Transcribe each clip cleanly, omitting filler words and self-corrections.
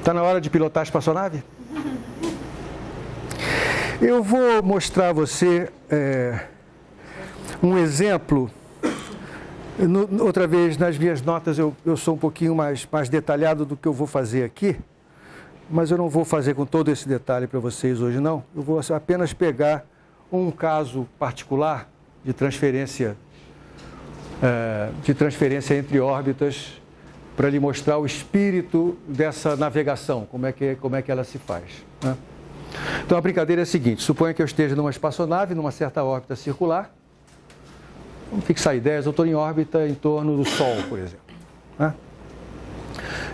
Está na hora de pilotar a espaçonave? Eu vou mostrar a você um exemplo. Outra vez, nas minhas notas, eu sou um pouquinho mais detalhado do que eu vou fazer aqui, mas eu não vou fazer com todo esse detalhe para vocês hoje, não. Eu vou apenas pegar um caso particular de transferência entre órbitas para lhe mostrar o espírito dessa navegação, como é que ela se faz, né? Então, a brincadeira é a seguinte: suponha que eu esteja numa espaçonave, numa certa órbita circular. Vamos fixar ideias, eu estou em órbita em torno do Sol, por exemplo, né?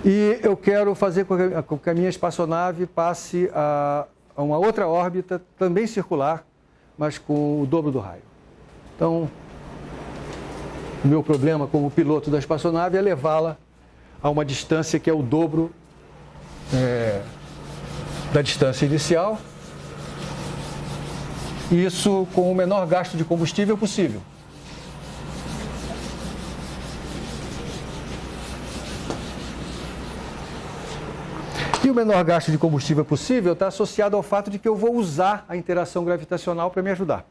E eu quero fazer com que a minha espaçonave passe a uma outra órbita, também circular, mas com o dobro do raio. Então, o meu problema como piloto da espaçonave é levá-la a uma distância que é o dobro da distância inicial, isso com o menor gasto de combustível possível. E o menor gasto de combustível possível está associado ao fato de que eu vou usar a interação gravitacional para me ajudar.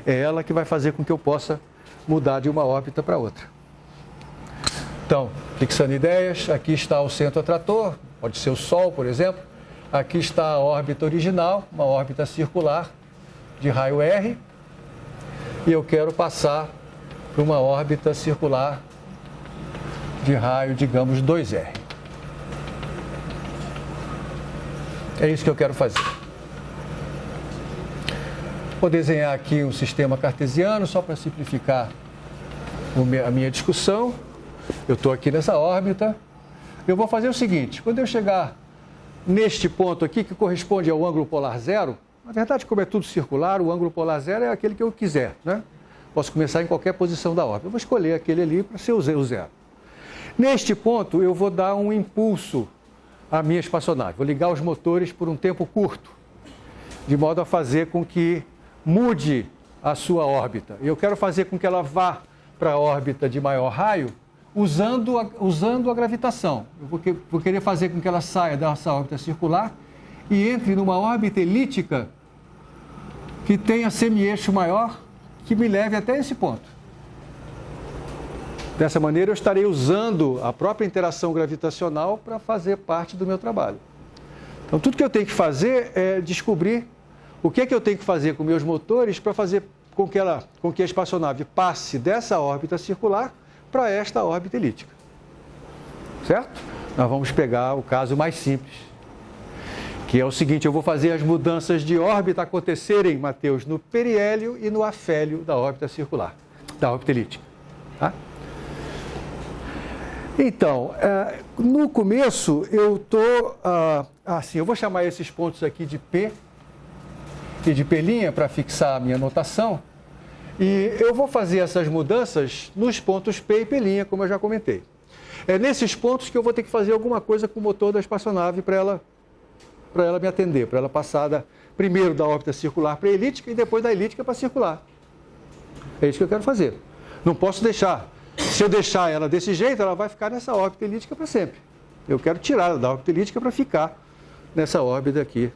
É ela que vai fazer com que eu possa mudar de uma órbita para outra. Então, fixando ideias, aqui está o centro atrator, pode ser o Sol, por exemplo. Aqui está a órbita original, uma órbita circular de raio R. E eu quero passar para uma órbita circular de raio, digamos, 2R. É isso que eu quero fazer. Vou desenhar aqui um sistema cartesiano, só para simplificar a minha discussão. Eu estou aqui nessa órbita. Eu vou fazer o seguinte: quando eu chegar neste ponto aqui, que corresponde ao ângulo polar zero, na verdade, como é tudo circular, o ângulo polar zero é aquele que eu quiser, né? Posso começar em qualquer posição da órbita. Eu vou escolher aquele ali para ser o zero. Neste ponto, eu vou dar um impulso à minha espaçonave. Vou ligar os motores por um tempo curto, de modo a fazer com que mude a sua órbita. Eu quero fazer com que ela vá para a órbita de maior raio usando a gravitação. Eu vou querer fazer com que ela saia dessa órbita circular e entre numa órbita elíptica que tenha semi-eixo maior, que me leve até esse ponto. Dessa maneira, eu estarei usando a própria interação gravitacional para fazer parte do meu trabalho. Então, tudo que eu tenho que fazer é descobrir o que é que eu tenho que fazer com meus motores para fazer com que a espaçonave passe dessa órbita circular para esta órbita elíptica. Certo? Nós vamos pegar o caso mais simples, que é o seguinte: eu vou fazer as mudanças de órbita acontecerem, Mateus, no periélio e no afélio da órbita circular, da órbita elíptica. Tá? Então, no começo eu estou assim, eu vou chamar esses pontos aqui de P e de P' para fixar a minha notação. E eu vou fazer essas mudanças nos pontos P e P', como eu já comentei. É nesses pontos que eu vou ter que fazer alguma coisa com o motor da espaçonave para ela me atender, para ela passar primeiro da órbita circular para a elíptica e depois da elíptica para a circular. É isso que eu quero fazer. Não posso deixar. Se eu deixar ela desse jeito, ela vai ficar nessa órbita elíptica para sempre. Eu quero tirá-la da órbita elíptica para ficar nessa órbita aqui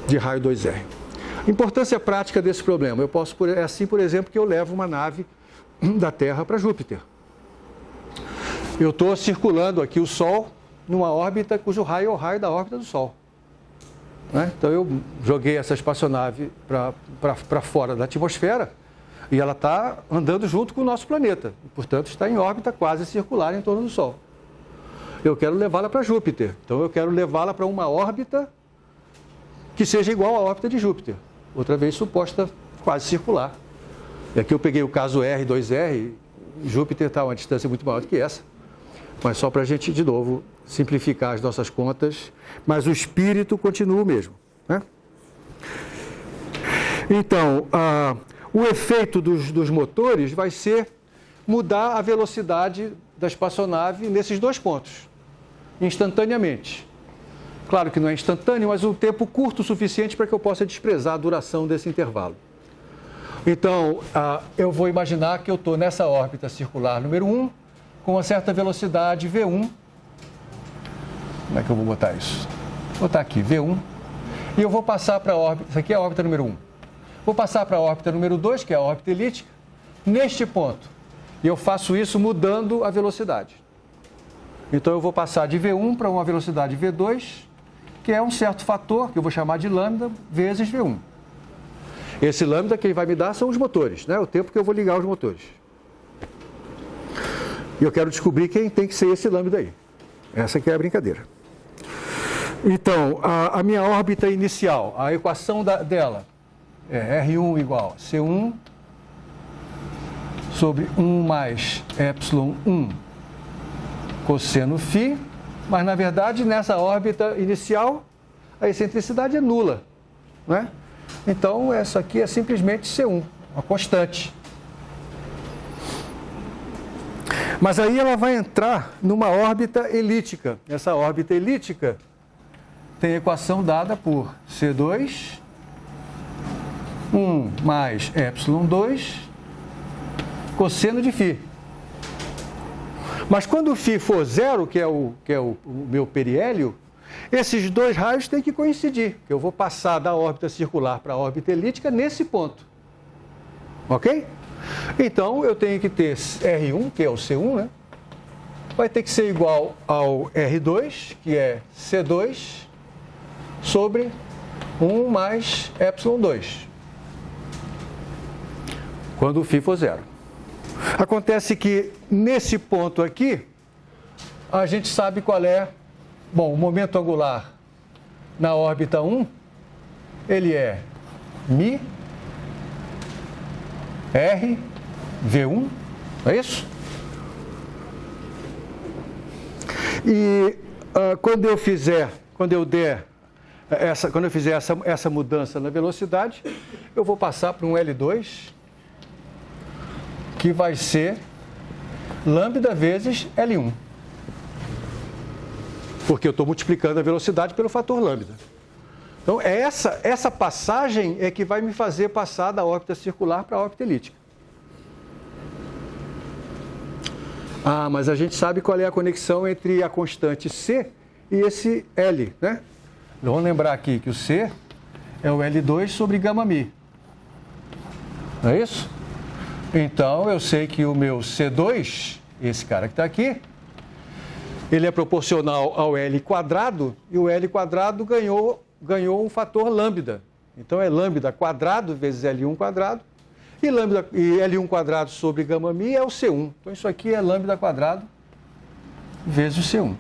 de raio 2R. Importância prática desse problema. É assim, por exemplo, que eu levo uma nave da Terra para Júpiter. Eu estou circulando aqui o Sol numa órbita cujo raio é o raio da órbita do Sol, né? Então eu joguei essa espaçonave para fora da atmosfera e ela está andando junto com o nosso planeta. E, portanto, está em órbita quase circular em torno do Sol. Eu quero levá-la para Júpiter. Então eu quero levá-la para uma órbita que seja igual à órbita de Júpiter. Outra vez suposta quase circular. E aqui eu peguei o caso R2R, Júpiter está a uma distância muito maior do que essa. Mas só para a gente, de novo, simplificar as nossas contas, mas o espírito continua o mesmo, né? Então, o efeito dos motores vai ser mudar a velocidade da espaçonave nesses dois pontos, instantaneamente. Claro que não é instantâneo, mas um tempo curto o suficiente para que eu possa desprezar a duração desse intervalo. Então, eu vou imaginar que eu estou nessa órbita circular número 1, com uma certa velocidade V1, Como é que eu vou botar isso? Vou botar aqui, V1. E eu vou passar para a órbita, isso aqui é a órbita número 1. Vou passar para a órbita número 2, que é a órbita elíptica, neste ponto. E eu faço isso mudando a velocidade. Então, eu vou passar de V1 para uma velocidade V2, que é um certo fator, que eu vou chamar de lambda, vezes V1. Esse lambda, quem vai me dar são os motores, né? O tempo que eu vou ligar os motores. E eu quero descobrir quem tem que ser esse lambda aí. Essa aqui é a brincadeira. Então, a minha órbita inicial, a equação dela é R1 igual a C1 sobre 1 mais ε1 cosseno φ, mas na verdade nessa órbita inicial a excentricidade é nula, né? Então essa aqui é simplesmente C1, uma constante. Mas aí ela vai entrar numa órbita elíptica. Essa órbita elíptica tem a equação dada por C2, 1 mais ε2, cosseno de φ. Mas quando o φ for zero, que é o meu periélio, esses dois raios têm que coincidir, que eu vou passar da órbita circular para a órbita elíptica nesse ponto. Ok? Então, eu tenho que ter R1, que é o C1, né? Vai ter que ser igual ao R2, que é C2, sobre 1 mais ε2, quando o φ for zero. Acontece que, nesse ponto aqui, a gente sabe qual é, bom, o momento angular na órbita 1, ele é μ, R, V1, não é isso? E quando eu fizer essa mudança na velocidade, eu vou passar para um L2, que vai ser lambda vezes L1. Porque eu estou multiplicando a velocidade pelo fator lambda. Então, essa passagem é que vai me fazer passar da órbita circular para a órbita elíptica. Ah, mas a gente sabe qual é a conexão entre a constante C e esse L, né? Vamos lembrar aqui que o C é o L2 sobre gama μ. Não é isso? Então, eu sei que o meu C2, esse cara que está aqui, ele é proporcional ao L quadrado, e o L quadrado ganhou um fator lambda. Então, é lambda quadrado vezes L1 quadrado, e L1 quadrado sobre gama μ é o C1. Então, isso aqui é lambda quadrado vezes o C1.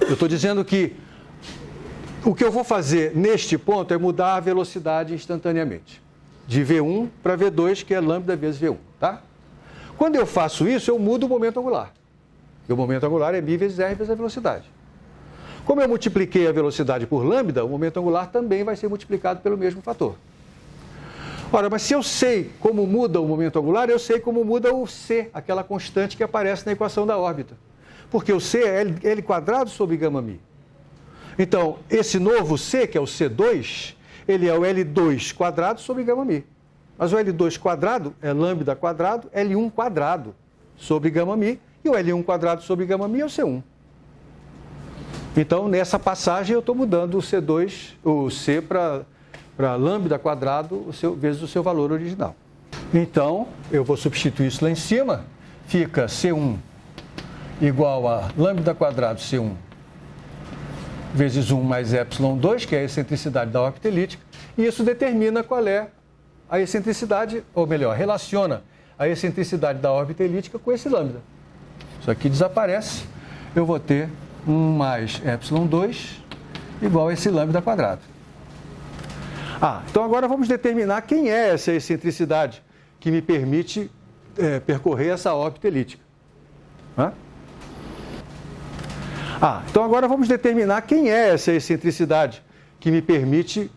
Eu estou dizendo que o que eu vou fazer neste ponto é mudar a velocidade instantaneamente. De V1 para V2, que é lambda vezes V1, tá? Quando eu faço isso, eu mudo o momento angular. E o momento angular é μ vezes R vezes a velocidade. Como eu multipliquei a velocidade por lambda, o momento angular também vai ser multiplicado pelo mesmo fator. Ora, mas se eu sei como muda o momento angular, eu sei como muda o C, aquela constante que aparece na equação da órbita. Porque o C é L quadrado sobre gama μ. Então, esse novo C, que é o C2, ele é o L2 quadrado sobre gama μ. Mas o L2 quadrado é lambda quadrado, L1 quadrado sobre gama μ, e o L1 quadrado sobre gama μ é o C1. Então, nessa passagem, eu estou mudando o C2, o C para lambda quadrado vezes o seu valor original. Então, eu vou substituir isso lá em cima, fica C1 igual a lambda quadrado C1 vezes 1 mais ε2, que é a excentricidade da órbita elíptica, e isso determina qual é a excentricidade, ou melhor, relaciona a excentricidade da órbita elíptica com esse lambda. Isso aqui desaparece, eu vou ter 1 mais ε2 igual a esse lambda quadrado. Então agora vamos determinar quem é essa excentricidade que me permite percorrer essa órbita elíptica. Então agora vamos determinar quem é essa excentricidade que me permite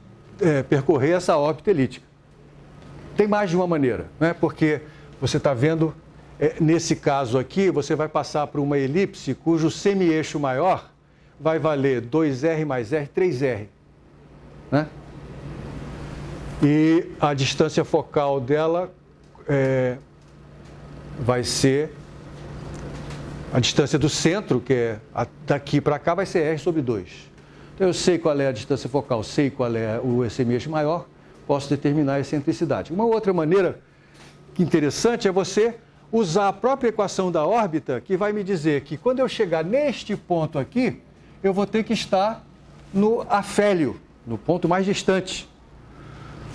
percorrer essa órbita elíptica. Tem mais de uma maneira, né? Porque você está vendo, nesse caso aqui, você vai passar por uma elipse cujo semi-eixo maior vai valer 2R mais R, 3R. Né? E a distância focal dela vai ser a distância do centro, que é daqui para cá, vai ser R sobre 2. Então, eu sei qual é a distância focal, sei qual é esse eixo maior, posso determinar a excentricidade. Uma outra maneira interessante é você usar a própria equação da órbita, que vai me dizer que quando eu chegar neste ponto aqui, eu vou ter que estar no afélio, no ponto mais distante.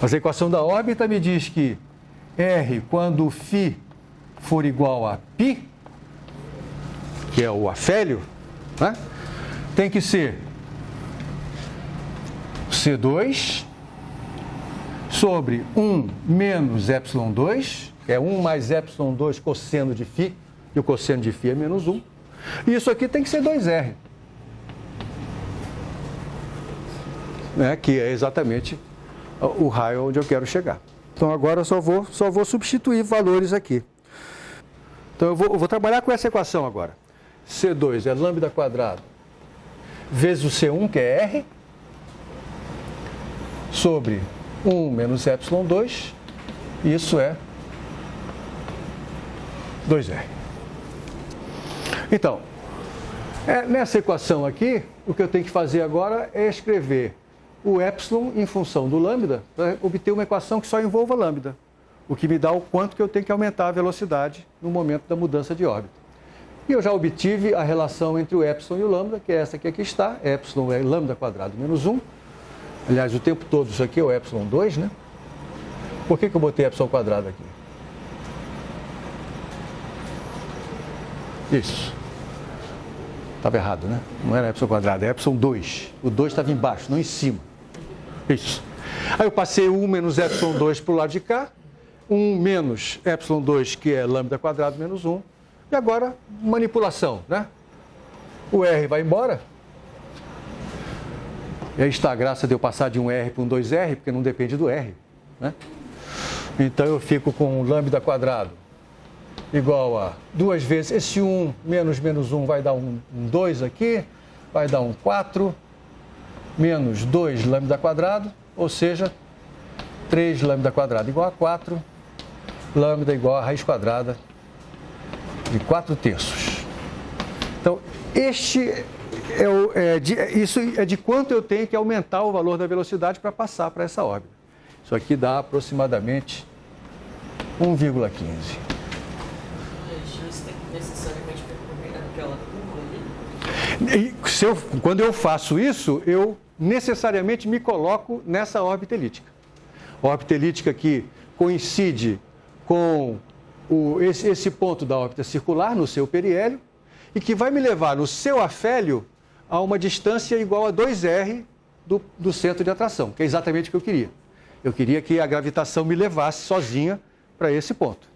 Mas a equação da órbita me diz que R, quando φ for igual a π, que é o afélio, né, tem que ser C2 sobre 1 menos ε2, que é 1 mais ε2 cosseno de φ, e o cosseno de φ é menos 1. E isso aqui tem que ser 2R, né, que é exatamente o raio onde eu quero chegar. Então, agora eu só vou substituir valores aqui. Então, eu vou trabalhar com essa equação agora. C2 é lambda quadrado vezes o C1, que é R, sobre 1 menos ε2, isso é 2R. Então, nessa equação aqui, o que eu tenho que fazer agora é escrever o epsilon em função do lambda para obter uma equação que só envolva lambda, o que me dá o quanto que eu tenho que aumentar a velocidade no momento da mudança de órbita. E eu já obtive a relação entre o epsilon e o lambda, que é essa que aqui está. Epsilon é lambda quadrado menos 1. Aliás, o tempo todo isso aqui é o epsilon 2, né? Por que eu botei epsilon quadrado aqui? Isso. Estava errado, né? Não era epsilon quadrado, é epsilon 2. O 2 estava embaixo, não em cima. Isso. Aí eu passei 1 menos epsilon 2 para o lado de cá. 1 menos epsilon 2, que é lambda quadrado menos 1. E agora, manipulação, né? O R vai embora. E aí está a graça de eu passar de um R para um 2R, porque não depende do R, né? Então, eu fico com lambda quadrado igual a 2 vezes... Esse 1 menos 1 vai dar um 2 aqui, vai dar um 4, menos 2 lambda quadrado, ou seja, 3 lambda quadrado igual a 4, lambda igual a raiz quadrada de 4/3. Então, isso é de quanto eu tenho que aumentar o valor da velocidade para passar para essa órbita. Isso aqui dá aproximadamente 1,15. Você tem que necessariamente percorrer aquela curva ali? Quando eu faço isso, eu necessariamente me coloco nessa órbita elíptica. Órbita elíptica que coincide com esse ponto da órbita circular no seu periélio e que vai me levar no seu afélio a uma distância igual a 2R do centro de atração, que é exatamente o que eu queria. Eu queria que a gravitação me levasse sozinha para esse ponto.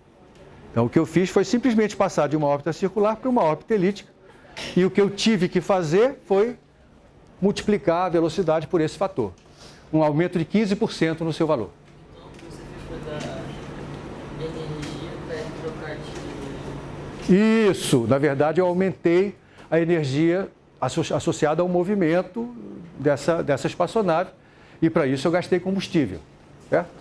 Então, o que eu fiz foi simplesmente passar de uma órbita circular para uma órbita elíptica e o que eu tive que fazer foi multiplicar a velocidade por esse fator. Um aumento de 15% no seu valor. Então, o que você fez foi dar energia para trocar de... Isso, na verdade eu aumentei a energia associada ao movimento dessa espaçonave e para isso eu gastei combustível, certo?